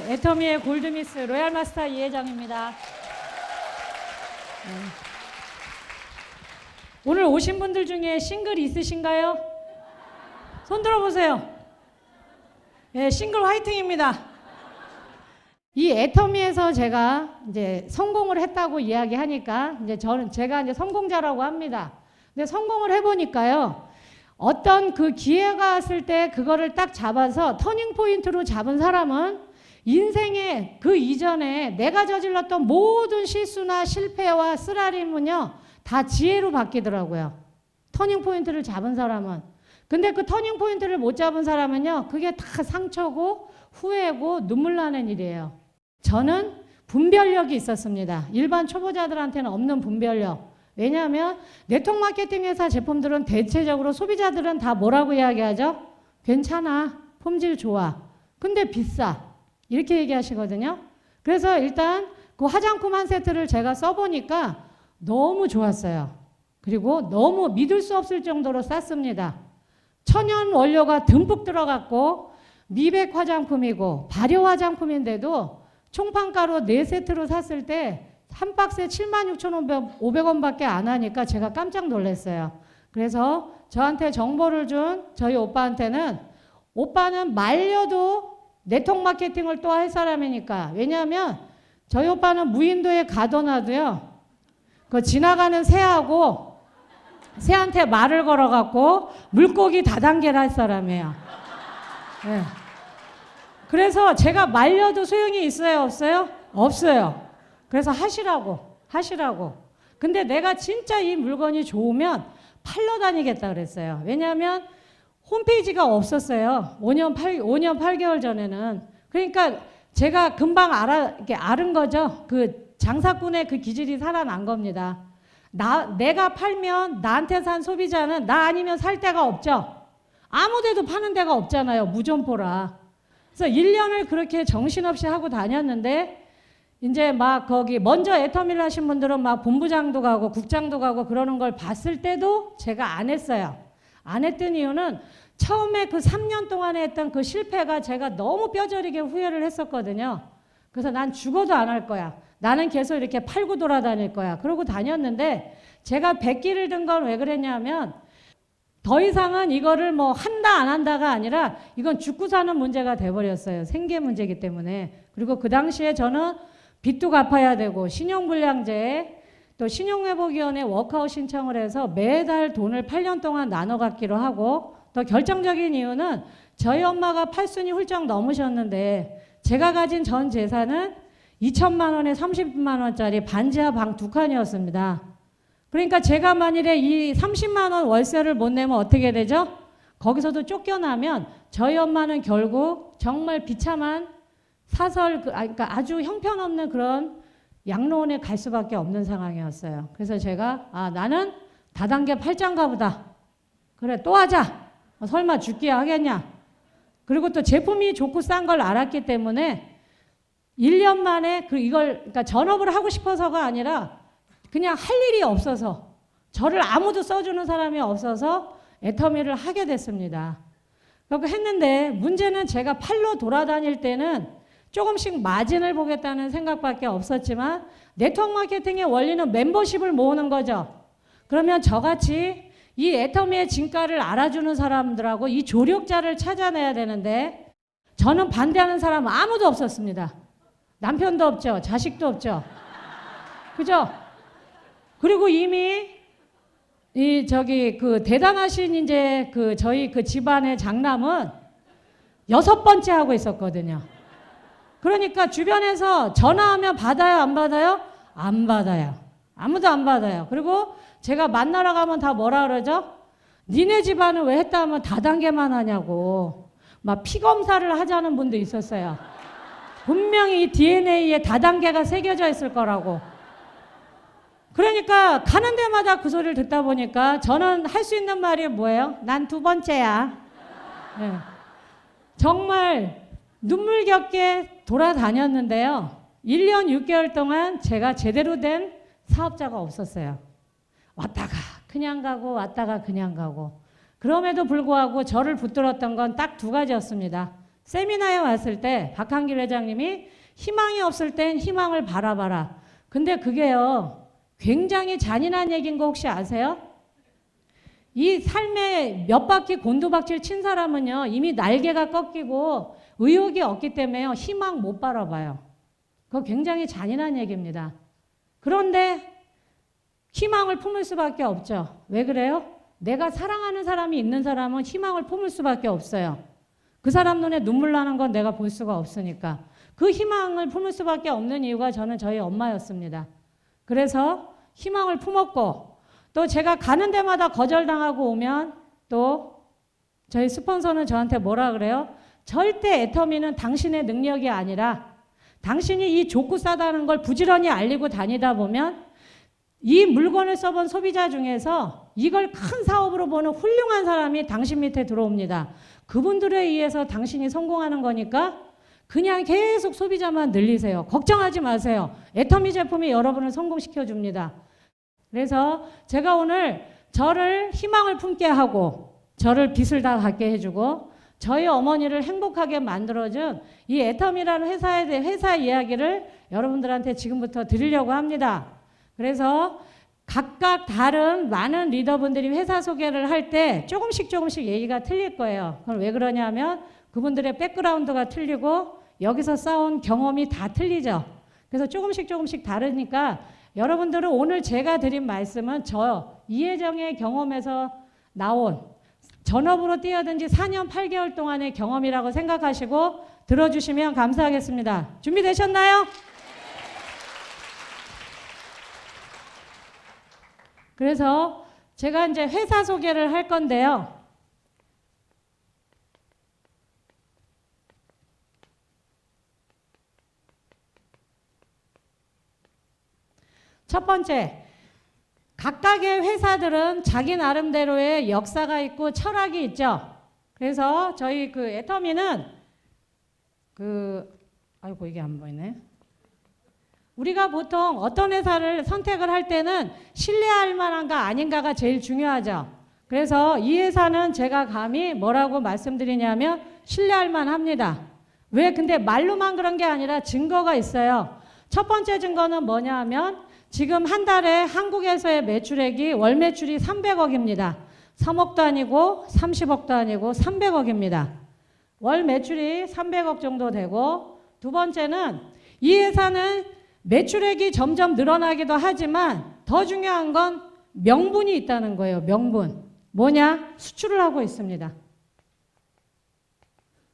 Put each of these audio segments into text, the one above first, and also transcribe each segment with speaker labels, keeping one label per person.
Speaker 1: 애터미의 골드미스 로얄마스터 이혜정입니다. 오늘 오신 분들 중에 싱글 있으신가요? 손 들어보세요. 네, 싱글 화이팅입니다. 이 애터미에서 제가 이제 성공을 했다고 이야기하니까 이제 제가 이제 성공자라고 합니다. 근데 성공을 해보니까요, 어떤 그 기회가 왔을 때 그거를 딱 잡아서 터닝 포인트로 잡은 사람은 인생의 그 이전에 내가 저질렀던 모든 실수나 실패와 쓰라림은요 다 지혜로 바뀌더라고요. 터닝 포인트를 잡은 사람은. 근데 그 터닝 포인트를 못 잡은 사람은요 그게 다 상처고 후회고 눈물 나는 일이에요. 저는 분별력이 있었습니다. 일반 초보자들한테는 없는 분별력. 왜냐하면 네트워크 마케팅 회사 제품들은 대체적으로 소비자들은 다 뭐라고 이야기하죠? 괜찮아, 품질 좋아, 근데 비싸, 이렇게 얘기하시거든요. 그래서 일단 그 화장품 한 세트를 제가 써보니까 너무 좋았어요. 그리고 너무 믿을 수 없을 정도로 쌌습니다. 천연 원료가 듬뿍 들어갔고 미백 화장품이고 발효 화장품인데도 총판가로 4세트로 샀을 때 한 박스에 76,500원밖에 안 하니까 제가 깜짝 놀랐어요. 그래서 저한테 정보를 준 저희 오빠한테는, 오빠는 말려도 네트워크 마케팅을 또 할 사람이니까. 왜냐하면 저희 오빠는 무인도에 가둬놔도요 그 지나가는 새하고 새한테 말을 걸어갖고 물고기 다단계를 할 사람이에요. 네. 그래서 제가 말려도 소용이 있어요, 없어요? 없어요. 그래서 하시라고. 근데 내가 진짜 이 물건이 좋으면 팔러 다니겠다 그랬어요. 왜냐하면 홈페이지가 없었어요. 5년 8개월 전에는. 그러니까 제가 금방 알은 거죠. 그 장사꾼의 그 기질이 살아난 겁니다. 내가 팔면 나한테 산 소비자는 나 아니면 살 데가 없죠. 아무 데도 파는 데가 없잖아요. 무점포라. 그래서 1년을 그렇게 정신없이 하고 다녔는데, 이제 막 거기 먼저 애터미를 하신 분들은 막 본부장도 가고 국장도 가고 그러는 걸 봤을 때도 제가 안 했어요. 안 했던 이유는 처음에 그 3년 동안에 했던 그 실패가 제가 너무 뼈저리게 후회를 했었거든요. 그래서 난 죽어도 안 할 거야. 나는 계속 이렇게 팔고 돌아다닐 거야. 그러고 다녔는데, 제가 백기를 든 건 왜 그랬냐면 더 이상은 이거를 뭐 한다 안 한다가 아니라 이건 죽고 사는 문제가 돼버렸어요. 생계 문제이기 때문에. 그리고 그 당시에 저는 빚도 갚아야 되고 신용불량제, 또 신용회복위원회 워크아웃 신청을 해서 매달 돈을 8년 동안 나눠 갖기로 하고, 또 결정적인 이유는 저희 엄마가 8순이 훌쩍 넘으셨는데 제가 가진 전 재산은 2천만 원에 30만 원짜리 반지하 방 2칸이었습니다. 그러니까 제가 만일에 이 30만 원 월세를 못 내면 어떻게 되죠? 거기서도 쫓겨나면 저희 엄마는 결국 정말 비참한 그러니까 아주 형편없는 그런 양로원에 갈 수밖에 없는 상황이었어요. 그래서 제가 나는 다단계 8장가 보다. 그래, 또 하자. 설마 죽기야 하겠냐. 그리고 또 제품이 좋고 싼 걸 알았기 때문에 1년 만에 그러니까 전업을 하고 싶어서가 아니라 그냥 할 일이 없어서, 저를 아무도 써주는 사람이 없어서 애터미를 하게 됐습니다. 그렇게 했는데 문제는 제가 팔로 돌아다닐 때는 조금씩 마진을 보겠다는 생각밖에 없었지만, 네트워크 마케팅의 원리는 멤버십을 모으는 거죠. 그러면 저같이 이 애터미의 진가를 알아주는 사람들하고 이 조력자를 찾아내야 되는데, 저는 반대하는 사람은 아무도 없었습니다. 남편도 없죠. 자식도 없죠. 그죠? 그리고 이미 그 대단하신 이제 저희 그 집안의 장남은 6번째 하고 있었거든요. 그러니까 주변에서 전화하면 받아요, 안 받아요? 안 받아요. 아무도 안 받아요. 그리고 제가 만나러 가면 다 뭐라 그러죠? 니네 집안은 왜 했다 하면 다단계만 하냐고. 막 피검사를 하자는 분도 있었어요. 분명히 이 DNA에 다단계가 새겨져 있을 거라고. 그러니까 가는 데마다 그 소리를 듣다 보니까 저는 할 수 있는 말이 뭐예요? 난 2번째야. 네. 정말 눈물겹게 돌아다녔는데요. 1년 6개월 동안 제가 제대로 된 사업자가 없었어요. 왔다가 그냥 가고 왔다가 그냥 가고. 그럼에도 불구하고 저를 붙들었던 건 딱 2가지였습니다. 세미나에 왔을 때 박한길 회장님이 희망이 없을 땐 희망을 바라봐라. 근데 그게요, 굉장히 잔인한 얘기인 거 혹시 아세요? 이 삶에 몇 바퀴 곤두박질 친 사람은요, 이미 날개가 꺾이고 의욕이 없기 때문에요, 희망 못 바라봐요. 그거 굉장히 잔인한 얘기입니다. 그런데 희망을 품을 수밖에 없죠. 왜 그래요? 내가 사랑하는 사람이 있는 사람은 희망을 품을 수밖에 없어요. 그 사람 눈에 눈물 나는 건 내가 볼 수가 없으니까. 그 희망을 품을 수밖에 없는 이유가 저는 저희 엄마였습니다. 그래서 희망을 품었고, 또 제가 가는 데마다 거절당하고 오면 또 저희 스폰서는 저한테 뭐라 그래요? 절대 애터미는 당신의 능력이 아니라 당신이 이 좋고 싸다는 걸 부지런히 알리고 다니다 보면 이 물건을 써본 소비자 중에서 이걸 큰 사업으로 보는 훌륭한 사람이 당신 밑에 들어옵니다. 그분들에 의해서 당신이 성공하는 거니까 그냥 계속 소비자만 늘리세요. 걱정하지 마세요. 애터미 제품이 여러분을 성공시켜 줍니다. 그래서 제가 오늘 저를 희망을 품게 하고 저를 빛을 다 갖게 해주고 저희 어머니를 행복하게 만들어준 이 애터미라는 회사에 대해 회사 이야기를 여러분들한테 지금부터 드리려고 합니다. 그래서 각각 다른 많은 리더분들이 회사 소개를 할 때 조금씩 얘기가 틀릴 거예요. 그럼 왜 그러냐면 그분들의 백그라운드가 틀리고 여기서 쌓은 경험이 다 틀리죠. 그래서 조금씩 다르니까 여러분들은 오늘 제가 드린 말씀은 저 이혜정의 경험에서 나온 전업으로 뛰어든 지 4년 8개월 동안의 경험이라고 생각하시고 들어주시면 감사하겠습니다. 준비되셨나요? 그래서 제가 이제 회사 소개를 할 건데요. 첫 번째, 각각의 회사들은 자기 나름대로의 역사가 있고 철학이 있죠. 그래서 저희 그 애터미는 아이고 이게 안 보이네. 우리가 보통 어떤 회사를 선택을 할 때는 신뢰할 만한가 아닌가가 제일 중요하죠. 그래서 이 회사는 제가 감히 뭐라고 말씀드리냐면 신뢰할 만합니다. 왜? 근데 말로만 그런 게 아니라 증거가 있어요. 첫 번째 증거는 뭐냐 하면 지금 한 달에 한국에서의 매출액이 월 매출이 300억입니다. 3억도 아니고 30억도 아니고 300억입니다. 월 매출이 300억 정도 되고, 두 번째는 이 회사는 매출액이 점점 늘어나기도 하지만 더 중요한 건 명분이 있다는 거예요. 명분. 뭐냐? 수출을 하고 있습니다.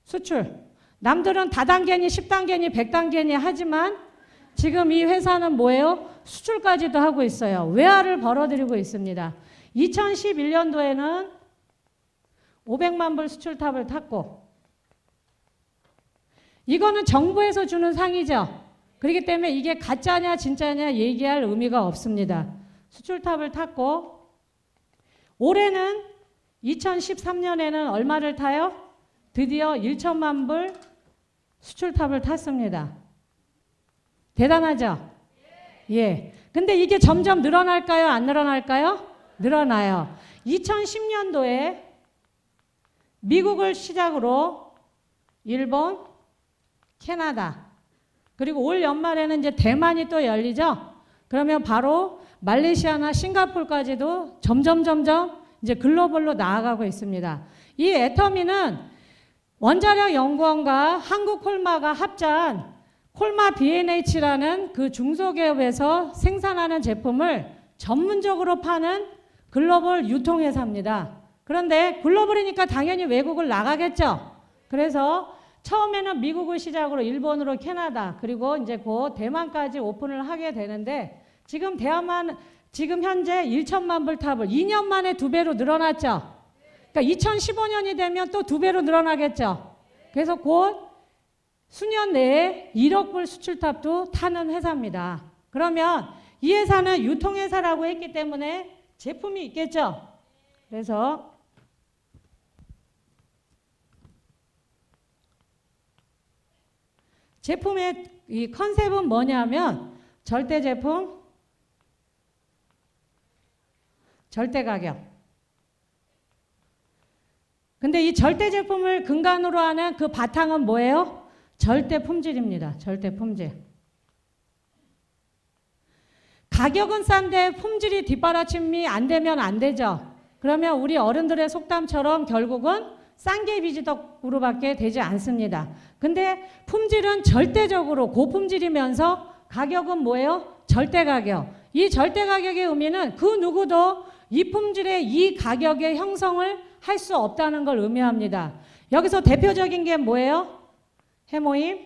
Speaker 1: 수출. 남들은 다단계니 10단계니 100단계니 하지만 지금 이 회사는 뭐예요? 수출까지도 하고 있어요. 외화를 벌어들이고 있습니다. 2011년도에는 500만 불 수출탑을 탔고, 이거는 정부에서 주는 상이죠. 그렇기 때문에 이게 가짜냐 진짜냐 얘기할 의미가 없습니다. 수출탑을 탔고, 올해는 2013년에는 얼마를 타요? 드디어 1천만 불 수출탑을 탔습니다. 대단하죠? 예. 근데 이게 점점 늘어날까요? 안 늘어날까요? 늘어나요. 2010년도에 미국을 시작으로 일본, 캐나다, 그리고 올 연말에는 이제 대만이 또 열리죠? 그러면 바로 말레이시아나 싱가포르까지도 점점 이제 글로벌로 나아가고 있습니다. 이 애터미는 원자력 연구원과 한국콜마가 합작한 콜마 B&H라는 그 중소기업에서 생산하는 제품을 전문적으로 파는 글로벌 유통회사입니다. 그런데 글로벌이니까 당연히 외국을 나가겠죠. 그래서 처음에는 미국을 시작으로 일본으로 캐나다, 그리고 이제 곧 대만까지 오픈을 하게 되는데, 지금 현재 1천만 불 탑을 2년 만에 2배로 늘어났죠. 그러니까 2015년이 되면 또 2배로 늘어나겠죠. 그래서 곧 수년 내에 1억 불 수출탑도 타는 회사입니다. 그러면 이 회사는 유통회사라고 했기 때문에 제품이 있겠죠. 그래서 제품의 이 컨셉은 뭐냐면 절대 제품, 절대 가격. 근데 이 절대 제품을 근간으로 하는 그 바탕은 뭐예요? 절대 품질입니다. 절대 품질. 가격은 싼데 품질이 뒷받침이 안 되면 안 되죠. 그러면 우리 어른들의 속담처럼 결국은 싼 게 비지덕으로밖에 되지 않습니다. 근데 품질은 절대적으로 고품질이면서 가격은 뭐예요? 절대 가격. 이 절대 가격의 의미는 그 누구도 이 품질의 이 가격의 형성을 할 수 없다는 걸 의미합니다. 여기서 대표적인 게 뭐예요? 해모임,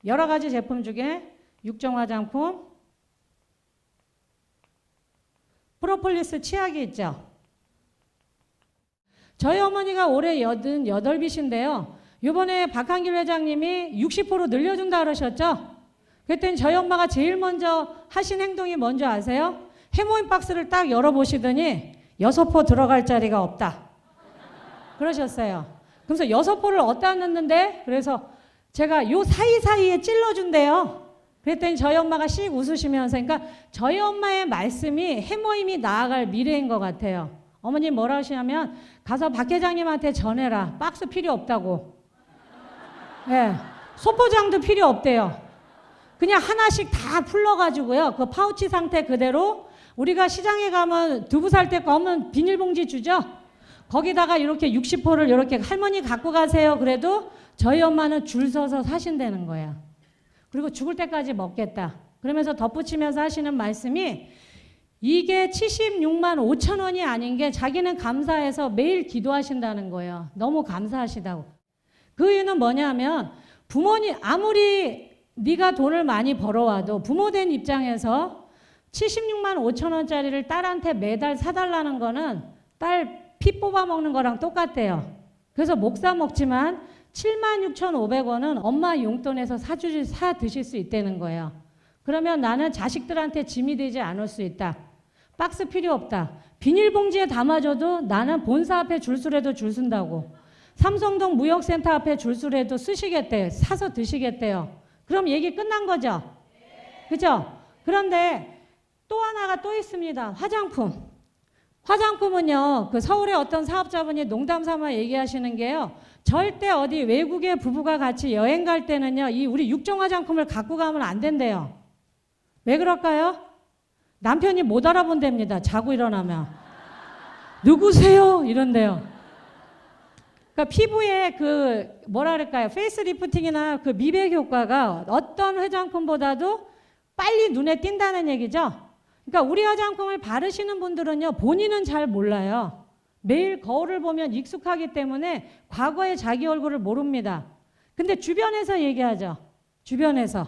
Speaker 1: 여러 가지 제품 중에 육종 화장품, 프로폴리스 치약이 있죠. 저희 어머니가 올해 88이신데요. 이번에 박한길 회장님이 60% 늘려준다 그러셨죠? 그랬더니 저희 엄마가 제일 먼저 하신 행동이 뭔지 아세요? 해모임 박스를 딱 열어보시더니 6포 들어갈 자리가 없다. 그러셨어요. 그래서 6포를 어디다 넣는데? 그래서 제가 요 사이사이에 찔러준대요. 그랬더니 저희 엄마가 씩 웃으시면서, 그러니까 저희 엄마의 말씀이 해모임이 나아갈 미래인 것 같아요. 어머님 뭐라 하시냐면, 가서 박 회장님한테 전해라. 박스 필요 없다고. 예, 소포장도 필요 없대요. 그냥 하나씩 다 풀러가지고요. 그 파우치 상태 그대로 우리가 시장에 가면 두부 살 때 검은 비닐봉지 주죠? 거기다가 이렇게 60포를 이렇게 할머니 갖고 가세요. 그래도 저희 엄마는 줄 서서 사신다는 거야. 그리고 죽을 때까지 먹겠다. 그러면서 덧붙이면서 하시는 말씀이 이게 76만 5천 원이 아닌 게 자기는 감사해서 매일 기도하신다는 거예요. 너무 감사하시다고. 그 이유는 뭐냐면 부모님 아무리 네가 돈을 많이 벌어와도 부모 된 입장에서 76만 5천 원짜리를 딸한테 매달 사달라는 거는 딸 피 뽑아 먹는 거랑 똑같대요. 그래서 못 사 먹지만 76,500원은 엄마 용돈에서 사 드실 수 있다는 거예요. 그러면 나는 자식들한테 짐이 되지 않을 수 있다. 박스 필요 없다. 비닐봉지에 담아줘도 나는 본사 앞에 줄 서라도 줄 쓴다고. 삼성동 무역센터 앞에 줄 서라도 쓰시겠대요. 사서 드시겠대요. 그럼 얘기 끝난 거죠? 그죠? 그런데 또 하나가 또 있습니다. 화장품. 화장품은요, 그 서울의 어떤 사업자분이 농담 삼아 얘기하시는 게요, 절대 어디 외국의 부부가 같이 여행 갈 때는요, 이 우리 육종 화장품을 갖고 가면 안 된대요. 왜 그럴까요? 남편이 못 알아본답니다. 자고 일어나면. 누구세요? 이런대요. 그러니까 피부에 그 뭐라 그럴까요? 페이스 리프팅이나 그 미백 효과가 어떤 화장품보다도 빨리 눈에 띈다는 얘기죠. 그러니까 우리 화장품을 바르시는 분들은요, 본인은 잘 몰라요. 매일 거울을 보면 익숙하기 때문에 과거의 자기 얼굴을 모릅니다. 근데 주변에서 얘기하죠. 주변에서.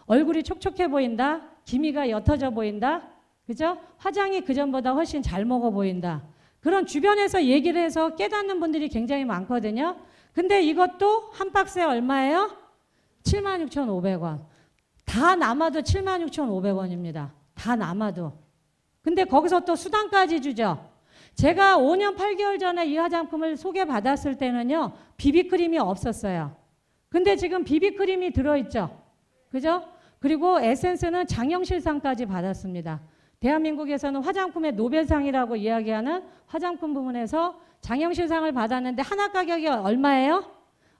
Speaker 1: 얼굴이 촉촉해 보인다. 기미가 옅어져 보인다. 그죠? 화장이 그전보다 훨씬 잘 먹어 보인다. 그런 주변에서 얘기를 해서 깨닫는 분들이 굉장히 많거든요. 근데 이것도 한 박스에 얼마예요? 76,500원. 다 남아도 76,500원입니다. 다 남아도. 근데 거기서 또 수당까지 주죠. 제가 5년 8개월 전에 이 화장품을 소개받았을 때는요, 비비크림이 없었어요. 근데 지금 비비크림이 들어있죠. 그죠? 그리고 에센스는 장영실상까지 받았습니다. 대한민국에서는 화장품의 노벨상이라고 이야기하는 화장품 부문에서 장영실상을 받았는데 하나 가격이 얼마예요?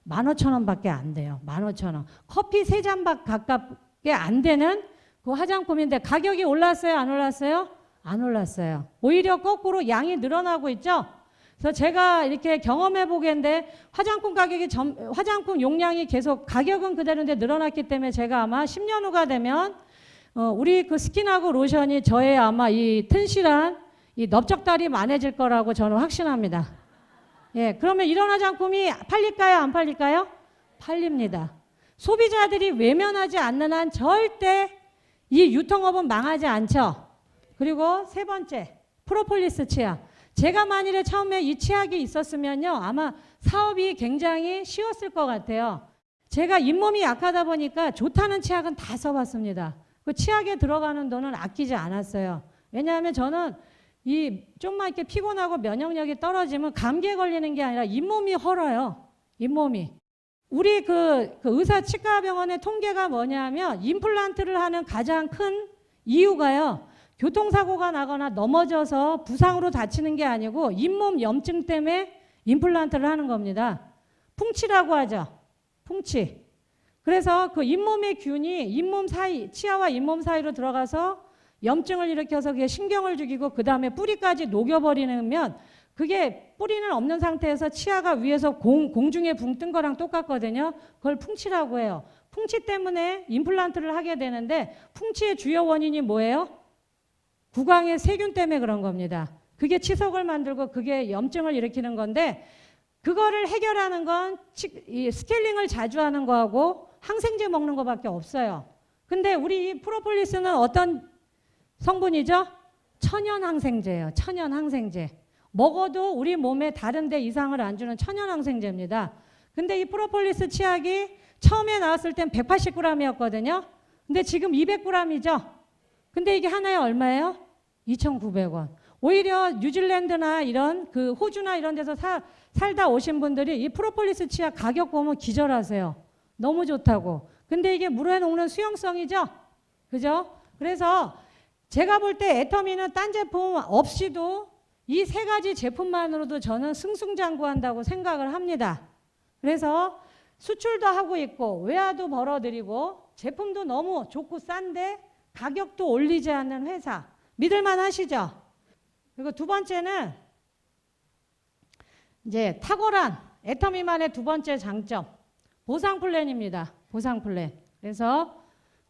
Speaker 1: 15,000원밖에 안 돼요. 15,000원. 커피 3잔 가깝게 안 되는 그 화장품인데 가격이 올랐어요? 안 올랐어요? 안 올랐어요. 오히려 거꾸로 양이 늘어나고 있죠? 그래서 제가 이렇게 경험해 보겠는데 화장품 가격이 화장품 용량이 계속 가격은 그대로인데 늘어났기 때문에 제가 아마 10년 후가 되면 우리 그 스킨하고 로션이 저의 아마 이 튼실한 이 넓적다리 많아질 거라고 저는 확신합니다. 예, 그러면 이런 화장품이 팔릴까요? 안 팔릴까요? 팔립니다. 소비자들이 외면하지 않는 한 절대 이 유통업은 망하지 않죠. 그리고 세 번째, 프로폴리스 치약. 제가 만일에 처음에 이 치약이 있었으면요, 아마 사업이 굉장히 쉬웠을 것 같아요. 제가 잇몸이 약하다 보니까 좋다는 치약은 다 써봤습니다. 그 치약에 들어가는 돈은 아끼지 않았어요. 왜냐하면 저는 이 좀만 이렇게 피곤하고 면역력이 떨어지면 감기에 걸리는 게 아니라 잇몸이 헐어요. 잇몸이. 우리 그 의사 치과병원의 통계가 뭐냐면 임플란트를 하는 가장 큰 이유가요, 교통사고가 나거나 넘어져서 부상으로 다치는 게 아니고 잇몸 염증 때문에 임플란트를 하는 겁니다. 풍치라고 하죠. 풍치. 그래서 그 잇몸의 균이 잇몸 사이, 치아와 잇몸 사이로 들어가서 염증을 일으켜서 그게 신경을 죽이고 그 다음에 뿌리까지 녹여버리면 그게 뿌리는 없는 상태에서 치아가 위에서 공중에 붕 뜬 거랑 똑같거든요. 그걸 풍치라고 해요. 풍치 때문에 임플란트를 하게 되는데 풍치의 주요 원인이 뭐예요? 구강의 세균 때문에 그런 겁니다. 그게 치석을 만들고 그게 염증을 일으키는 건데 그거를 해결하는 건 스케일링을 자주 하는 거하고 항생제 먹는 거밖에 없어요. 근데 우리 프로폴리스는 어떤 성분이죠? 천연 항생제예요. 천연 항생제. 먹어도 우리 몸에 다른 데 이상을 안 주는 천연 항생제입니다. 근데 이 프로폴리스 치약이 처음에 나왔을 땐 180g이었거든요. 근데 지금 200g이죠. 근데 이게 하나에 얼마예요? 2,900원. 오히려 뉴질랜드나 이런 그 호주나 이런 데서 살다 오신 분들이 이 프로폴리스 치약 가격 보면 기절하세요. 너무 좋다고. 근데 이게 물에 녹는 수용성이죠. 그죠? 그래서 제가 볼 때 애터미는 딴 제품 없이도 이 세 가지 제품만으로도 저는 승승장구한다고 생각을 합니다. 그래서 수출도 하고 있고 외화도 벌어들이고 제품도 너무 좋고 싼데 가격도 올리지 않는 회사. 믿을만 하시죠? 그리고 두 번째는 이제 탁월한 애터미만의 두 번째 장점. 보상 플랜입니다. 보상 플랜. 그래서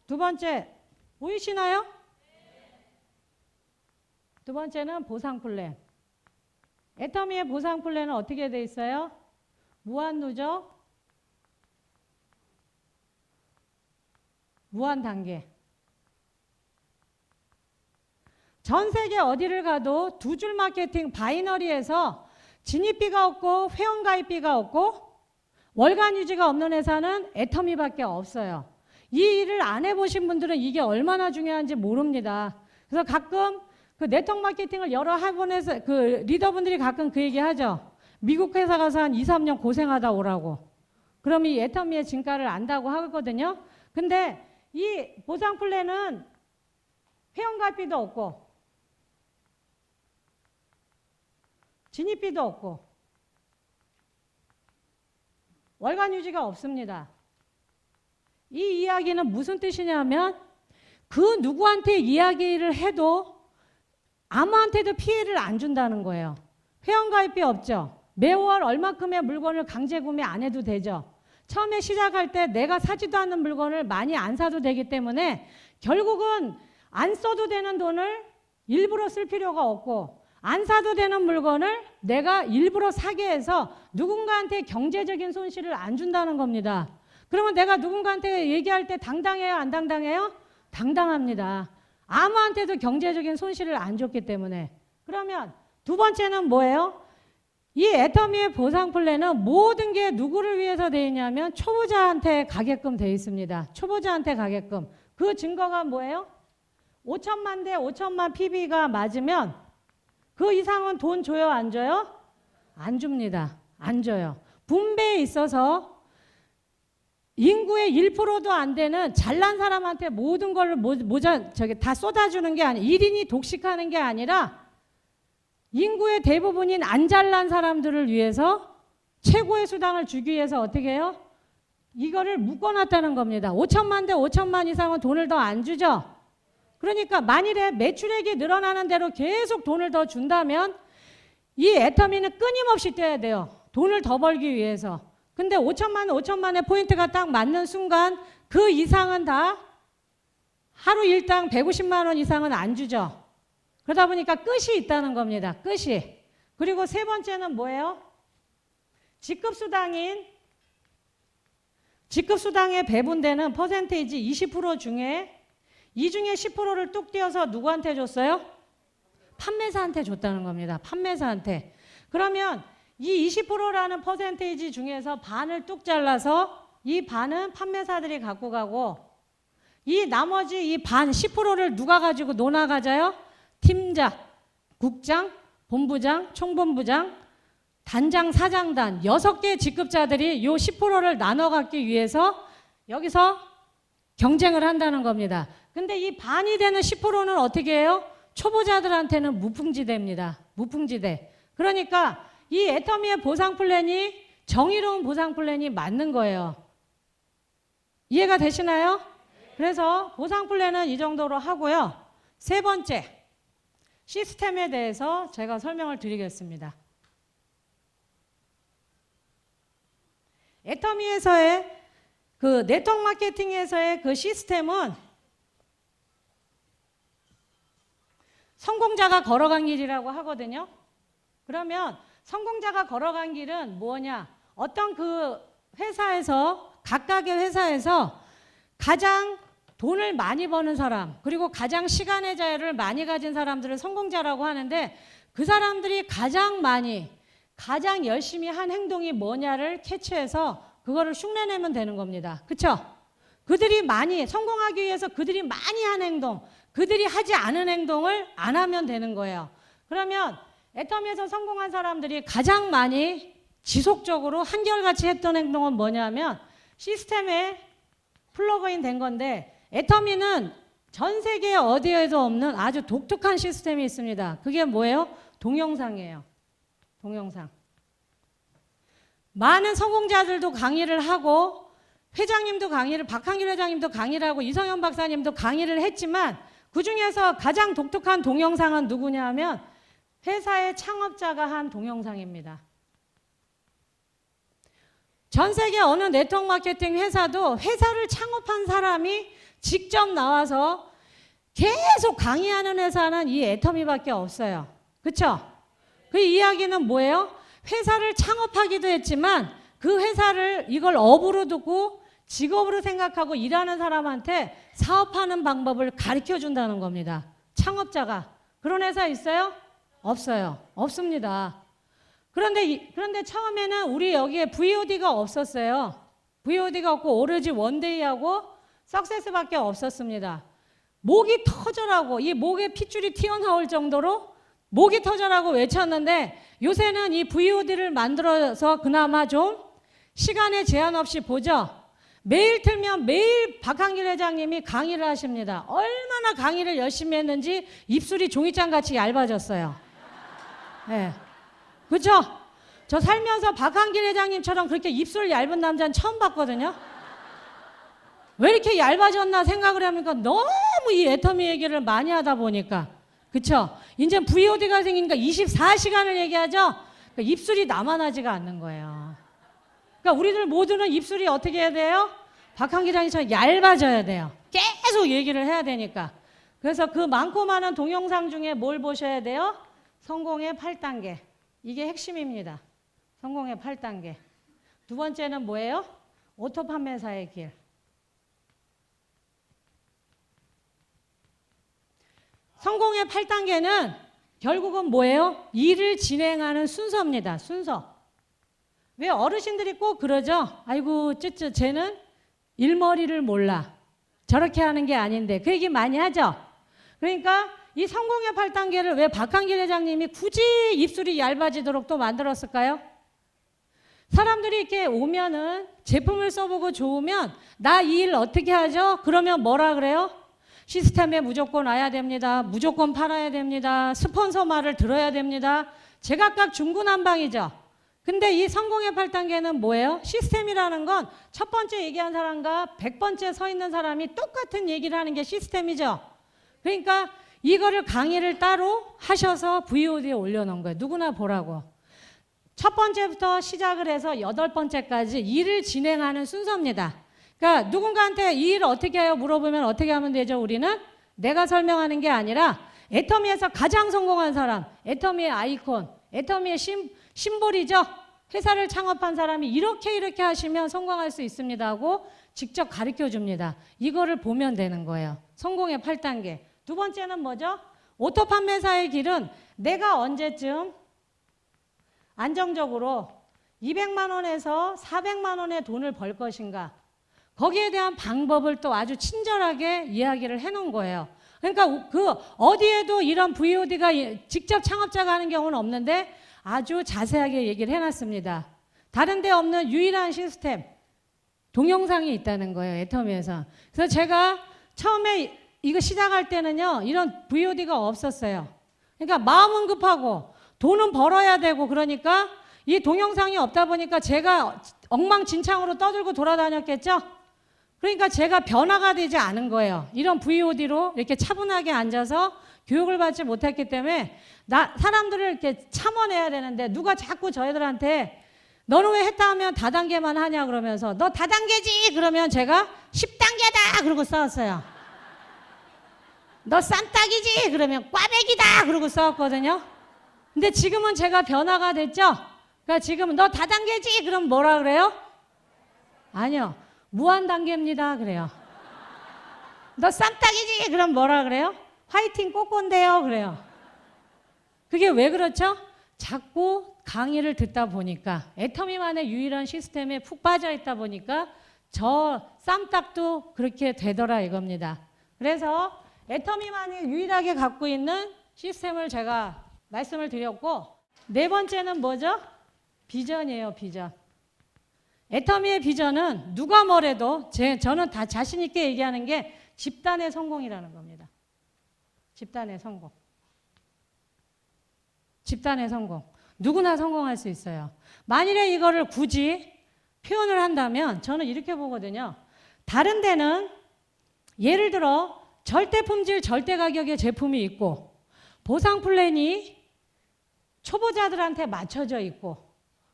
Speaker 1: 두 번째 보이시나요? 두 번째는 보상 플랜. 애터미의 보상 플랜은 어떻게 돼 있어요? 무한 누적, 무한 단계. 전 세계 어디를 가도 두 줄 마케팅 바이너리에서 진입비가 없고 회원가입비가 없고 월간 유지가 없는 회사는 애터미밖에 없어요. 이 일을 안 해보신 분들은 이게 얼마나 중요한지 모릅니다. 그래서 가끔 그 네트워크 마케팅을 여러 학원에서 그 리더분들이 가끔 그 얘기 하죠. 미국 회사 가서 한 2, 3년 고생하다 오라고. 그럼 이 애터미의 진가를 안다고 하거든요. 근데 이 보상 플랜은 회원가입비도 없고 진입비도 없고 월간 유지가 없습니다. 이 이야기는 무슨 뜻이냐면 그 누구한테 이야기를 해도 아무한테도 피해를 안 준다는 거예요. 회원가입비 없죠. 매월 얼마큼의 물건을 강제 구매 안 해도 되죠. 처음에 시작할 때 내가 사지도 않는 물건을 많이 안 사도 되기 때문에 결국은 안 써도 되는 돈을 일부러 쓸 필요가 없고 안 사도 되는 물건을 내가 일부러 사게 해서 누군가한테 경제적인 손실을 안 준다는 겁니다. 그러면 내가 누군가한테 얘기할 때 당당해요? 안 당당해요? 당당합니다. 아무한테도 경제적인 손실을 안 줬기 때문에. 그러면 두 번째는 뭐예요? 이 애터미의 보상 플랜은 모든 게 누구를 위해서 되어 있냐면 초보자한테 가게끔 되어 있습니다. 초보자한테 가게끔. 그 증거가 뭐예요? 5천만 대 5천만 PB가 맞으면 그 이상은 돈 줘요? 안 줘요? 안 줍니다. 안 줘요. 분배에 있어서 인구의 1%도 안 되는 잘난 사람한테 모든 걸 다 쏟아주는 게 아니라 1인이 독식하는 게 아니라 인구의 대부분인 안 잘난 사람들을 위해서 최고의 수당을 주기 위해서 어떻게 해요? 이거를 묶어놨다는 겁니다. 5천만 대 5천만 이상은 돈을 더 안 주죠. 그러니까 만일에 매출액이 늘어나는 대로 계속 돈을 더 준다면 이 애터미는 끊임없이 뛰어야 돼요. 돈을 더 벌기 위해서. 근데 5천만의 포인트가 딱 맞는 순간 그 이상은 다 하루 일당 150만 원 이상은 안 주죠. 그러다 보니까 끝이 있다는 겁니다. 끝이. 그리고 세 번째는 뭐예요? 직급수당에 배분되는 퍼센테이지 20% 중에 이 중에 10%를 뚝 떼어서 누구한테 줬어요? 판매사한테 줬다는 겁니다. 판매사한테. 그러면 이 20%라는 퍼센테이지 중에서 반을 뚝 잘라서 이 반은 판매사들이 갖고 가고 이 나머지 이 반 10%를 누가 가지고 논아 가져요? 팀장, 국장, 본부장, 총본부장, 단장, 사장단 6개 직급자들이 이 10%를 나눠 갖기 위해서 여기서 경쟁을 한다는 겁니다. 근데 이 반이 되는 10%는 어떻게 해요? 초보자들한테는 무풍지대입니다. 무풍지대. 그러니까 이 애터미의 보상 플랜이 정의로운 보상 플랜이 맞는 거예요. 이해가 되시나요? 그래서 보상 플랜은 이 정도로 하고요. 세 번째, 시스템에 대해서 제가 설명을 드리겠습니다. 애터미에서의 그 네트워크 마케팅에서의 그 시스템은 성공자가 걸어간 길이라고 하거든요. 그러면 성공자가 걸어간 길은 뭐냐? 어떤 그 회사에서, 각각의 회사에서 가장 돈을 많이 버는 사람, 그리고 가장 시간의 자유를 많이 가진 사람들을 성공자라고 하는데, 그 사람들이 가장 많이, 가장 열심히 한 행동이 뭐냐를 캐치해서 그거를 흉내내면 되는 겁니다. 그쵸? 그들이 많이, 성공하기 위해서 그들이 많이 한 행동, 그들이 하지 않은 행동을 안 하면 되는 거예요. 그러면 애터미에서 성공한 사람들이 가장 많이 지속적으로 한결같이 했던 행동은 뭐냐면 시스템에 플러그인 된 건데, 애터미는 전 세계 어디에도 없는 아주 독특한 시스템이 있습니다. 그게 뭐예요? 동영상이에요. 동영상. 많은 성공자들도 강의를 하고, 회장님도 강의를, 박한길 회장님도 강의를 하고, 이성현 박사님도 강의를 했지만, 그 중에서 가장 독특한 동영상은 누구냐 하면 회사의 창업자가 한 동영상입니다. 전 세계 어느 네트워크 마케팅 회사도 회사를 창업한 사람이 직접 나와서 계속 강의하는 회사는 이 애터미밖에 없어요. 그렇죠? 그 이야기는 뭐예요? 회사를 창업하기도 했지만 그 회사를 이걸 업으로 두고 직업으로 생각하고 일하는 사람한테 사업하는 방법을 가르쳐 준다는 겁니다. 창업자가. 그런 회사 있어요? 없어요. 없습니다. 그런데 처음에는 우리 여기에 VOD가 없었어요. VOD가 없고 오로지 원데이하고 석세스밖에 없었습니다. 목이 터져라고, 이 목에 핏줄이 튀어나올 정도로 목이 터져라고 외쳤는데, 요새는 이 VOD를 만들어서 그나마 좀 시간에 제한 없이 보죠. 매일 틀면 매일 박한길 회장님이 강의를 하십니다. 얼마나 강의를 열심히 했는지 입술이 종이장같이 얇아졌어요. 네. 그렇죠? 저 살면서 박한길 회장님처럼 그렇게 입술 얇은 남자는 처음 봤거든요. 왜 이렇게 얇아졌나 생각을 하니까 너무 이 애터미 얘기를 많이 하다 보니까. 그렇죠? 이제 VOD가 생기니까 24시간을 얘기하죠? 그러니까 입술이 남아나지가 않는 거예요. 그러니까 우리들 모두는 입술이 어떻게 해야 돼요? 박한길 회장님처럼 얇아져야 돼요. 계속 얘기를 해야 되니까. 그래서 그 많고 많은 동영상 중에 뭘 보셔야 돼요? 성공의 8단계. 이게 핵심입니다. 성공의 8단계. 두 번째는 뭐예요? 오토 판매사의 길. 성공의 8단계는 결국은 뭐예요? 일을 진행하는 순서입니다. 순서. 왜 어르신들이 꼭 그러죠? 아이고 쯔쯔 쟤는 일머리를 몰라. 저렇게 하는 게 아닌데. 그 얘기 많이 하죠? 그러니까 이 성공의 8단계를 왜 박한길 회장님이 굳이 입술이 얇아지도록 또 만들었을까요? 사람들이 이렇게 오면은 제품을 써보고 좋으면 나 이 일 어떻게 하죠? 그러면 뭐라 그래요? 시스템에 무조건 와야 됩니다. 무조건 팔아야 됩니다. 스폰서 말을 들어야 됩니다. 제각각 중구난방이죠. 근데 이 성공의 8단계는 뭐예요? 시스템이라는 건 첫 번째 얘기한 사람과 100번째 서 있는 사람이 똑같은 얘기를 하는 게 시스템이죠. 그러니까 이거를 강의를 따로 하셔서 VOD에 올려놓은 거예요. 누구나 보라고. 첫 번째부터 시작을 해서 8번째까지 일을 진행하는 순서입니다. 그러니까 누군가한테 이 일을 어떻게 해요? 물어보면 어떻게 하면 되죠? 우리는 내가 설명하는 게 아니라 애터미에서 가장 성공한 사람, 애터미의 아이콘, 애터미의 심볼이죠. 회사를 창업한 사람이 이렇게 하시면 성공할 수 있습니다 하고 직접 가르쳐 줍니다. 이거를 보면 되는 거예요. 성공의 8단계. 두 번째는 뭐죠? 오토 판매사의 길은 내가 언제쯤 안정적으로 200만 원에서 400만 원의 돈을 벌 것인가. 거기에 대한 방법을 또 아주 친절하게 이야기를 해놓은 거예요. 그러니까 그 어디에도 이런 VOD가 직접 창업자가 하는 경우는 없는데 아주 자세하게 얘기를 해놨습니다. 다른 데 없는 유일한 시스템, 동영상이 있다는 거예요. 애터미에서. 그래서 제가 처음에 이거 시작할 때는요. 이런 VOD가 없었어요. 그러니까 마음은 급하고 돈은 벌어야 되고 그러니까 이 동영상이 없다 보니까 제가 엉망진창으로 떠들고 돌아다녔겠죠? 그러니까 제가 변화가 되지 않은 거예요. 이런 VOD로 이렇게 차분하게 앉아서 교육을 받지 못했기 때문에 사람들을 이렇게 참아내야 되는데 누가 자꾸 저희들한테 너는 왜 했다 하면 다단계만 하냐 그러면서 너 다단계지 그러면 제가 10단계다 그러고 싸웠어요. 너 쌈딱이지 그러면 꽈배기다 그러고 싸웠거든요. 근데 지금은 제가 변화가 됐죠. 그러니까 지금은 너 다단계지 그럼 뭐라 그래요? 아니요, 무한단계입니다 그래요. 너 쌈딱이지 그럼 뭐라 그래요? 화이팅 꼬꼬인데요 그래요. 그게 왜 그렇죠? 자꾸 강의를 듣다 보니까 애터미만의 유일한 시스템에 푹 빠져 있다 보니까 저 쌈딱도 그렇게 되더라 이겁니다. 그래서 애터미만이 유일하게 갖고 있는 시스템을 제가 말씀을 드렸고, 네 번째는 뭐죠? 비전이에요. 비전. 애터미의 비전은 누가 뭐래도 저는 다 자신 있게 얘기하는 게 집단의 성공이라는 겁니다. 집단의 성공. 집단의 성공. 누구나 성공할 수 있어요. 만일에 이거를 굳이 표현을 한다면 저는 이렇게 보거든요. 다른 데는 예를 들어 절대 품질, 절대 가격의 제품이 있고 보상 플랜이 초보자들한테 맞춰져 있고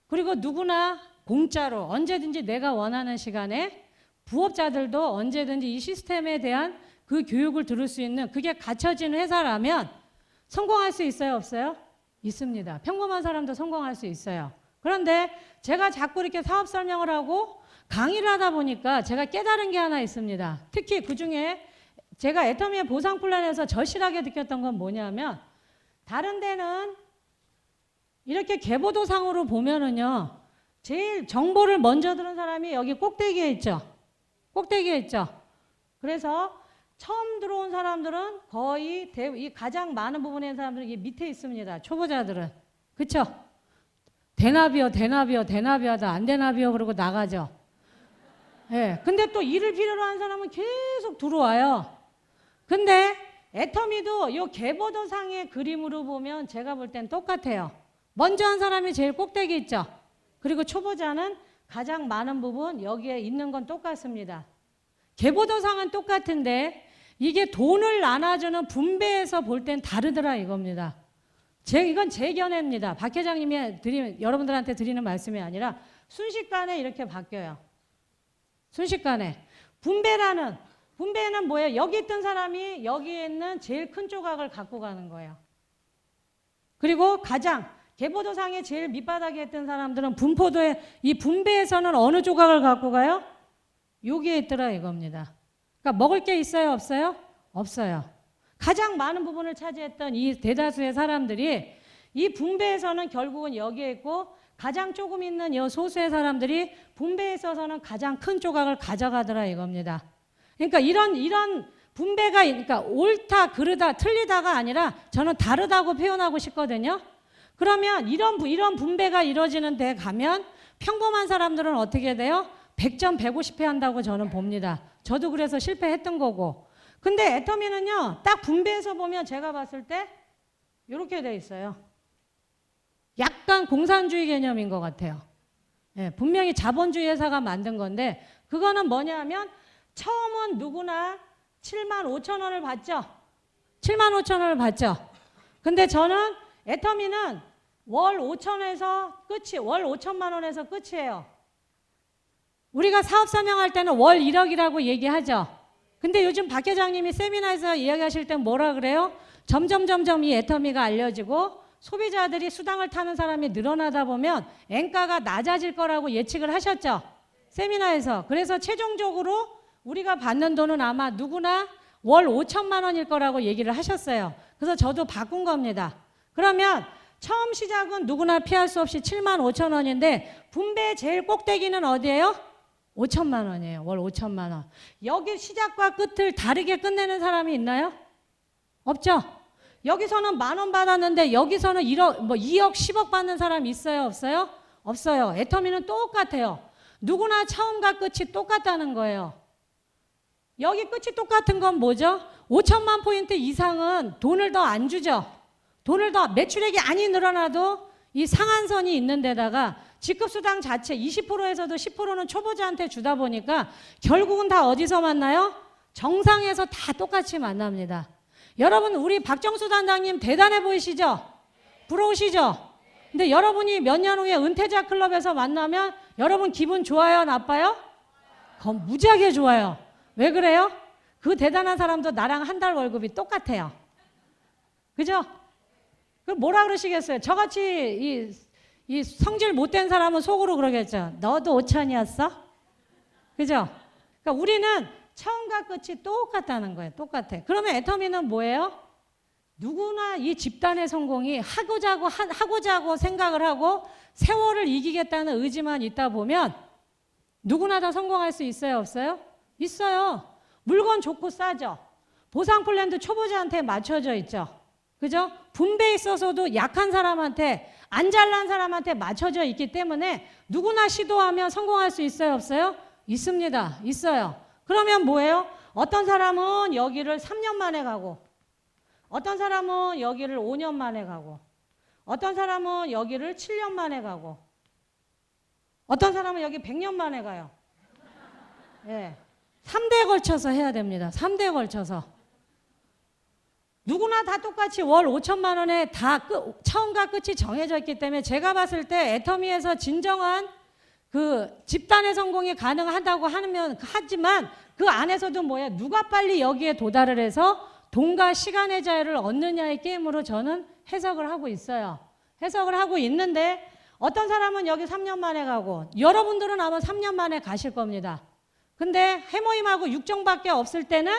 Speaker 1: 그리고 누구나 공짜로 언제든지 내가 원하는 시간에 부업자들도 언제든지 이 시스템에 대한 그 교육을 들을 수 있는 그게 갖춰진 회사라면 성공할 수 있어요? 없어요? 있습니다. 평범한 사람도 성공할 수 있어요. 그런데 제가 자꾸 이렇게 사업 설명을 하고 강의를 하다 보니까 제가 깨달은 게 하나 있습니다. 특히 그중에 제가 애터미의 보상 플랜에서 절실하게 느꼈던 건 뭐냐면 다른 데는 이렇게 계보도상으로 보면은요 제일 정보를 먼저 들은 사람이 여기 꼭대기에 있죠. 꼭대기에 있죠. 그래서 처음 들어온 사람들은 거의 이 가장 많은 부분의 사람들은 이 밑에 있습니다. 초보자들은. 그쵸? 대나비요, 대나비요, 대나비하다 안 대나비요 그러고 나가죠. 예. 근데 또 일을 필요로 하는 사람은 계속 들어와요. 근데 애터미도 이 계보도상의 그림으로 보면 제가 볼 땐 똑같아요. 먼저 한 사람이 제일 꼭대기 있죠. 그리고 초보자는 가장 많은 부분 여기에 있는 건 똑같습니다. 계보도상은 똑같은데 이게 돈을 나눠주는 분배에서 볼 땐 다르더라 이겁니다. 이건 제 견해입니다. 박 회장님이 여러분들한테 드리는 말씀이 아니라 순식간에 이렇게 바뀌어요. 순식간에. 분배는 뭐예요? 여기 있던 사람이 여기에 있는 제일 큰 조각을 갖고 가는 거예요. 그리고 계보도상의 제일 밑바닥에 있던 사람들은 분포도에 이 분배에서는 어느 조각을 갖고 가요? 여기에 있더라 이겁니다. 그러니까 먹을 게 있어요? 없어요? 없어요. 가장 많은 부분을 차지했던 이 대다수의 사람들이 이 분배에서는 결국은 여기에 있고 가장 조금 있는 이 소수의 사람들이 분배에 있어서는 가장 큰 조각을 가져가더라 이겁니다. 그러니까 이런 분배가 그러니까 옳다, 그르다, 틀리다가 아니라 저는 다르다고 표현하고 싶거든요. 그러면 이런 분배가 이루어지는 데 가면 평범한 사람들은 어떻게 돼요? 100점 150회 한다고 저는 봅니다. 저도 그래서 실패했던 거고. 근데 애터미는요. 딱 분배해서 보면 제가 봤을 때 이렇게 돼 있어요. 약간 공산주의 개념인 것 같아요. 예, 분명히 자본주의 회사가 만든 건데 그거는 뭐냐면 처음은 누구나 75,000원을 받죠. 75,000원을 받죠. 근데 저는 애터미는 월 5,000원에서 끝이 월 5천만 원에서 끝이에요. 우리가 사업 설명할 때는 월 1억이라고 얘기하죠. 근데 요즘 박 회장님이 세미나에서 이야기하실 땐 뭐라 그래요? 점점 이 애터미가 알려지고 소비자들이 수당을 타는 사람이 늘어나다 보면 엔가가 낮아질 거라고 예측을 하셨죠. 세미나에서. 그래서 최종적으로 우리가 받는 돈은 아마 누구나 월 5천만 원일 거라고 얘기를 하셨어요. 그래서 저도 바꾼 겁니다. 그러면 처음 시작은 누구나 피할 수 없이 75,000원인데 분배 제일 꼭대기는 어디예요? 5천만 원이에요. 월 5천만 원. 여기 시작과 끝을 다르게 끝내는 사람이 있나요? 없죠? 여기서는 10,000원 받았는데 여기서는 2억, 10억 받는 사람 있어요? 없어요? 없어요. 애터미는 똑같아요. 누구나 처음과 끝이 똑같다는 거예요. 여기 끝이 똑같은 건 뭐죠? 5천만 포인트 이상은 돈을 더 안 주죠. 돈을 더 매출액이 아니 늘어나도 이 상한선이 있는 데다가 직급수당 자체 20%에서도 10%는 초보자한테 주다 보니까 결국은 다 어디서 만나요? 정상에서 다 똑같이 만납니다. 여러분 우리 박정수 단장님 대단해 보이시죠? 부러우시죠? 근데 여러분이 몇 년 후에 은퇴자 클럽에서 만나면 여러분 기분 좋아요? 나빠요? 무지하게 좋아요. 왜 그래요? 그 대단한 사람도 나랑 한 달 월급이 똑같아요. 그죠? 그럼 뭐라 그러시겠어요? 저같이 이 성질 못된 사람은 속으로 그러겠죠. 너도 5천이었어? 그죠? 그러니까 우리는 처음과 끝이 똑같다는 거예요. 똑같아. 그러면 애터미는 뭐예요? 누구나 이 집단의 성공이 하고자 하고 생각을 하고 세월을 이기겠다는 의지만 있다 보면 누구나 다 성공할 수 있어요? 없어요? 있어요. 물건 좋고 싸죠. 보상 플랜도 초보자한테 맞춰져 있죠. 그죠? 분배에 있어서도 약한 사람한테 안 잘난 사람한테 맞춰져 있기 때문에 누구나 시도하면 성공할 수 있어요? 없어요? 있습니다. 있어요. 그러면 뭐예요? 어떤 사람은 여기를 3년 만에 가고 어떤 사람은 여기를 5년 만에 가고 어떤 사람은 여기를 7년 만에 가고 어떤 사람은 여기 100년 만에 가요. 예. 3대에 걸쳐서 해야 됩니다. 3대에 걸쳐서. 누구나 다 똑같이 월 5천만 원에 다 처음과 끝이 정해져 있기 때문에 제가 봤을 때 애터미에서 진정한 그 집단의 성공이 가능하다고 하지만 그 안에서도 뭐야? 누가 빨리 여기에 도달을 해서 돈과 시간의 자유를 얻느냐의 게임으로 저는 해석을 하고 있어요. 해석을 하고 있는데 어떤 사람은 여기 3년 만에 가고 여러분들은 아마 3년 만에 가실 겁니다. 근데 해모임하고 육정밖에 없을 때는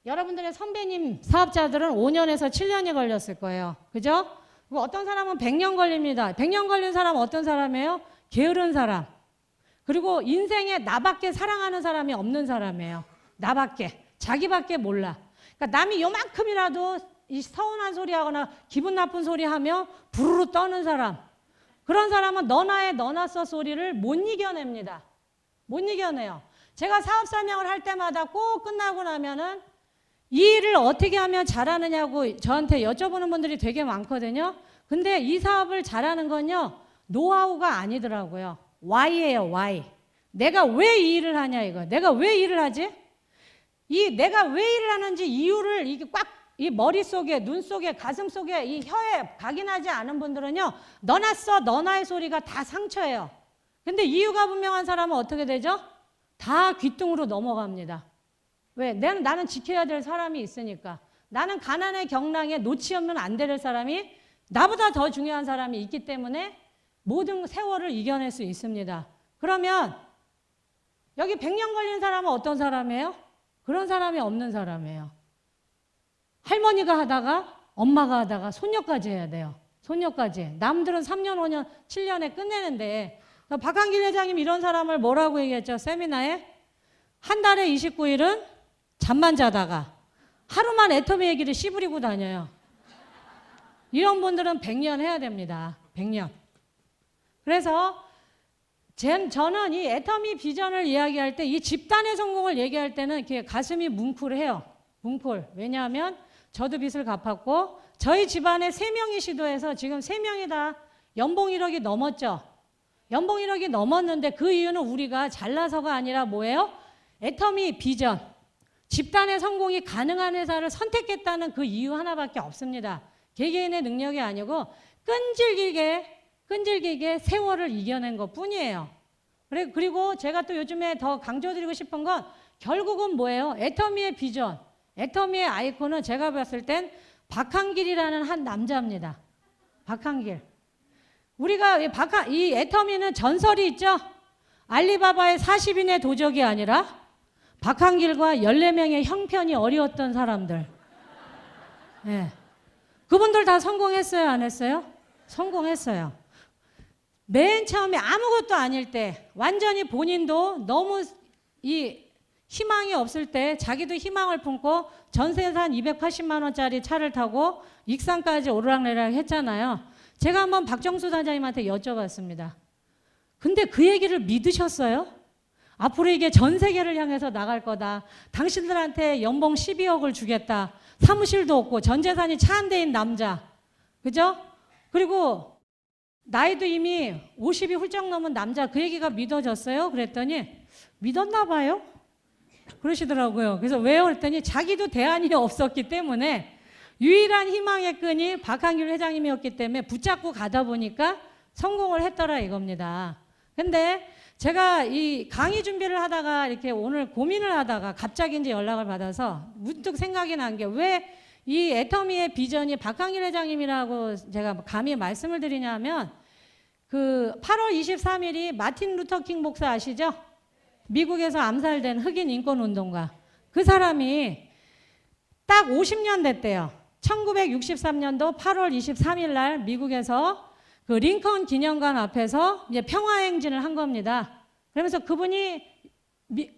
Speaker 1: 여러분들의 선배님 사업자들은 5년에서 7년이 걸렸을 거예요. 그죠? 어떤 사람은 100년 걸립니다. 100년 걸린 사람은 어떤 사람이에요? 게으른 사람. 그리고 인생에 나밖에 사랑하는 사람이 없는 사람이에요. 나밖에. 자기밖에 몰라. 그러니까 남이 요만큼이라도 이 서운한 소리 하거나 기분 나쁜 소리 하며 부르르 떠는 사람. 그런 사람은 너나의 너나서 소리를 못 이겨냅니다. 못 이겨내요. 제가 사업 설명을 할 때마다 꼭 끝나고 나면은 이 일을 어떻게 하면 잘하느냐고 저한테 여쭤보는 분들이 되게 많거든요. 근데 이 사업을 잘하는 건요. 노하우가 아니더라고요. Why예요. Why. 내가 왜 이 일을 하냐 이거. 내가 왜 일을 하지? 내가 왜 일을 하는지 이유를 이게 꽉 이 머릿속에, 눈 속에, 가슴 속에, 이 혀에 각인하지 않은 분들은요. 너나 써, 너나의 소리가 다 상처예요. 근데 이유가 분명한 사람은 어떻게 되죠? 다 귀뚱으로 넘어갑니다. 왜? 나는 지켜야 될 사람이 있으니까. 나는 가난의 경랑에 놓치면 안 될 사람이 나보다 더 중요한 사람이 있기 때문에 모든 세월을 이겨낼 수 있습니다. 그러면 여기 100년 걸린 사람은 어떤 사람이에요? 그런 사람이 없는 사람이에요. 할머니가 하다가 엄마가 하다가 손녀까지 해야 돼요. 손녀까지. 남들은 3년, 5년, 7년에 끝내는데 박한길 회장님 이런 사람을 뭐라고 얘기했죠? 세미나에? 한 달에 29일은 잠만 자다가 하루만 애터미 얘기를 씨부리고 다녀요. 이런 분들은 100년 해야 됩니다. 100년. 그래서 저는 이 애터미 비전을 이야기할 때 이 집단의 성공을 얘기할 때는 이렇게 가슴이 뭉클해요. 뭉클. 왜냐하면 저도 빚을 갚았고 저희 집안에 3명이 시도해서 지금 3명이 다 연봉 1억이 넘었죠. 연봉 1억이 넘었는데 그 이유는 우리가 잘나서가 아니라 뭐예요? 애터미 비전. 집단의 성공이 가능한 회사를 선택했다는 그 이유 하나밖에 없습니다. 개개인의 능력이 아니고 끈질기게 세월을 이겨낸 것 뿐이에요. 그리고 제가 또 요즘에 더 강조드리고 싶은 건 결국은 뭐예요? 애터미의 비전, 애터미의 아이콘은 제가 봤을 땐 박한길이라는 한 남자입니다. 박한길. 우리가 이 애터미는 전설이 있죠? 알리바바의 40인의 도적이 아니라 박한길과 14명의 형편이 어려웠던 사람들. 네. 그분들 다 성공했어요? 안 했어요? 성공했어요. 맨 처음에 아무것도 아닐 때 완전히 본인도 너무 이 희망이 없을 때 자기도 희망을 품고 전세산 280만 원짜리 차를 타고 익산까지 오르락내리락 했잖아요. 제가 한번 박정수 단장님한테 여쭤봤습니다. 근데 그 얘기를 믿으셨어요? 앞으로 이게 전 세계를 향해서 나갈 거다. 당신들한테 연봉 12억을 주겠다. 사무실도 없고 전 재산이 차 한 대인 남자. 그죠? 그리고 나이도 이미 50이 훌쩍 넘은 남자, 그 얘기가 믿어졌어요? 그랬더니 믿었나 봐요? 그러시더라고요. 그래서 왜요? 그랬더니 자기도 대안이 없었기 때문에 유일한 희망의 끈이 박한길 회장님이었기 때문에 붙잡고 가다 보니까 성공을 했더라 이겁니다. 근데 제가 이 강의 준비를 하다가 이렇게 오늘 고민을 하다가 갑자기 이제 연락을 받아서 문득 생각이 난 게 왜 이 애터미의 비전이 박한길 회장님이라고 제가 감히 말씀을 드리냐면 그 8월 23일이 마틴 루터 킹 목사 아시죠? 미국에서 암살된 흑인 인권 운동가. 그 사람이 딱 50년 됐대요. 1963년도 8월 23일 날 미국에서 그 링컨 기념관 앞에서 이제 평화행진을 한 겁니다. 그러면서 그분이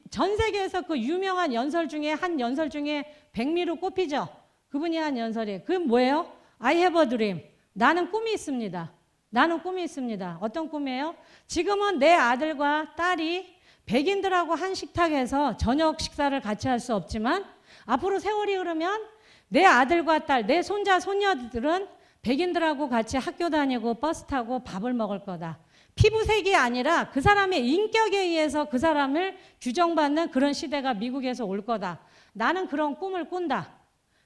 Speaker 1: 전 세계에서 그 유명한 연설 중에 한 연설 중에 백미로 꼽히죠. 그분이 한 연설이 그 뭐예요? I have a dream. 나는 꿈이 있습니다. 나는 꿈이 있습니다. 어떤 꿈이에요? 지금은 내 아들과 딸이 백인들하고 한 식탁에서 저녁 식사를 같이 할 수 없지만 앞으로 세월이 흐르면 내 아들과 딸, 내 손자, 손녀들은 백인들하고 같이 학교 다니고 버스 타고 밥을 먹을 거다. 피부색이 아니라 그 사람의 인격에 의해서 그 사람을 규정받는 그런 시대가 미국에서 올 거다. 나는 그런 꿈을 꾼다.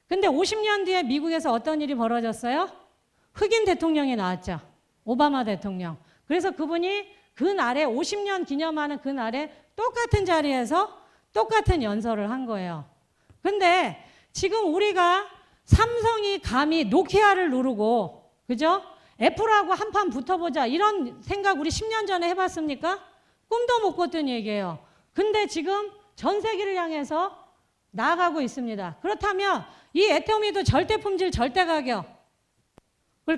Speaker 1: 근데 50년 뒤에 미국에서 어떤 일이 벌어졌어요? 흑인 대통령이 나왔죠. 오바마 대통령. 그래서 그분이 그날에 50년 기념하는 그날에 똑같은 자리에서 똑같은 연설을 한 거예요. 근데 지금 우리가 삼성이 감히 노키아를 누르고 그죠? 애플하고 한판 붙어보자 이런 생각 우리 10년 전에 해봤습니까? 꿈도 못 꿨던 얘기예요. 근데 지금 전 세계를 향해서 나아가고 있습니다. 그렇다면 이 애터미도 절대 품질 절대 가격을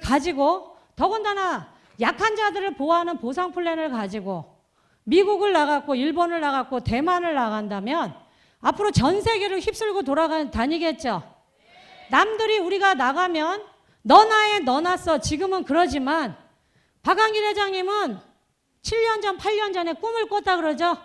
Speaker 1: 가지고 더군다나 약한 자들을 보호하는 보상 플랜을 가지고 미국을 나갔고 일본을 나갔고 대만을 나간다면 앞으로 전 세계를 휩쓸고 다니겠죠. 남들이 우리가 나가면 너나에 너났어 지금은 그러지만 박한길 회장님은 7년 전 8년 전에 꿈을 꿨다 그러죠.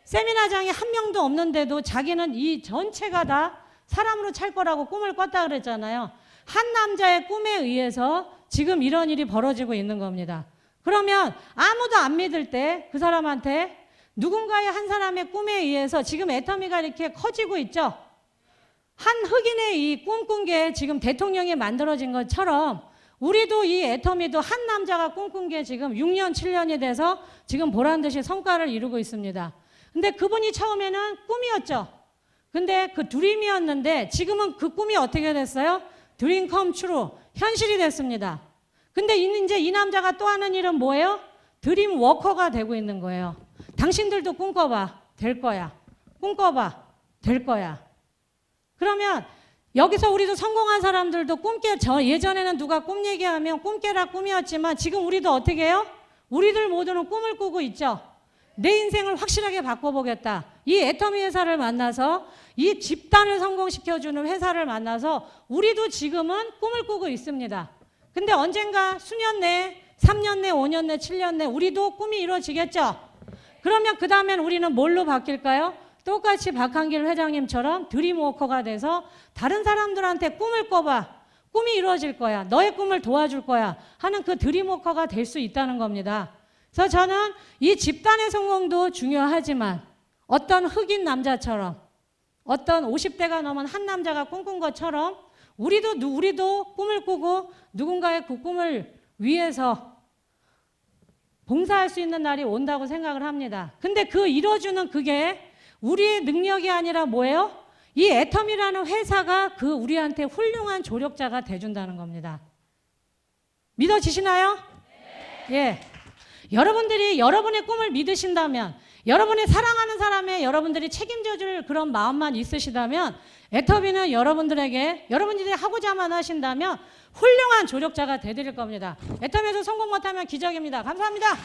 Speaker 1: 세미나장에 한 명도 없는데도 자기는 이 전체가 다 사람으로 찰 거라고 꿈을 꿨다 그랬잖아요. 한 남자의 꿈에 의해서 지금 이런 일이 벌어지고 있는 겁니다. 그러면 아무도 안 믿을 때 그 사람한테 누군가의 한 사람의 꿈에 의해서 지금 애터미가 이렇게 커지고 있죠. 한 흑인의 이 꿈꾼 게 지금 대통령이 만들어진 것처럼 우리도 이 애터미도 한 남자가 꿈꾼 게 지금 6년, 7년이 돼서 지금 보란 듯이 성과를 이루고 있습니다. 근데 그분이 처음에는 꿈이었죠. 근데 그 드림이었는데 지금은 그 꿈이 어떻게 됐어요? 드림 컴 트루, 현실이 됐습니다. 근데 이제 이 남자가 또 하는 일은 뭐예요? 드림 워커가 되고 있는 거예요. 당신들도 꿈꿔봐. 될 거야. 꿈꿔봐. 될 거야. 그러면 여기서 우리도 성공한 사람들도 예전에는 누가 꿈 얘기하면 꿈깨라 꿈이었지만 지금 우리도 어떻게 해요? 우리들 모두는 꿈을 꾸고 있죠. 내 인생을 확실하게 바꿔보겠다. 이 애터미 회사를 만나서 이 집단을 성공시켜주는 회사를 만나서 우리도 지금은 꿈을 꾸고 있습니다. 근데 언젠가 수년 내에 3년 내, 5년 내, 7년 내 우리도 꿈이 이루어지겠죠. 그러면 그 다음엔 우리는 뭘로 바뀔까요? 똑같이 박한길 회장님처럼 드림워커가 돼서 다른 사람들한테 꿈을 꿔봐. 꿈이 이루어질 거야. 너의 꿈을 도와줄 거야. 하는 그 드림워커가 될 수 있다는 겁니다. 그래서 저는 이 집단의 성공도 중요하지만 어떤 흑인 남자처럼 어떤 50대가 넘은 한 남자가 꿈꾼 것처럼 우리도 꿈을 꾸고 누군가의 그 꿈을 위해서 봉사할 수 있는 날이 온다고 생각을 합니다. 근데 그 이뤄주는 그게 우리의 능력이 아니라 뭐예요? 이 애터미라는 회사가 그 우리한테 훌륭한 조력자가 돼준다는 겁니다. 믿어지시나요? 네. 예. 여러분들이 여러분의 꿈을 믿으신다면 여러분의 사랑하는 사람의 여러분들이 책임져 줄 그런 마음만 있으시다면 애터미는 여러분들에게 여러분들이 하고자만 하신다면 훌륭한 조력자가 되드릴 겁니다. 애터미에서 성공 못하면 기적입니다. 감사합니다.